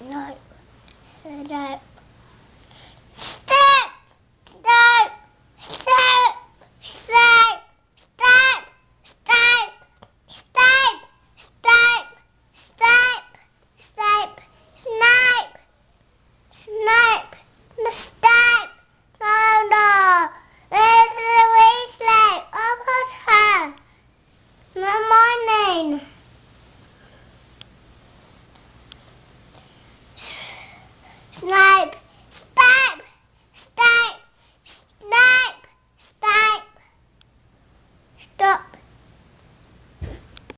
No. No. Stop! No! Stop! Stop! Stop! Stop! Stop! Stop! Stop! Stop! Snipe! Snipe! No, stop! No, no! There's a waistline! Almost her! No morning! Snipe!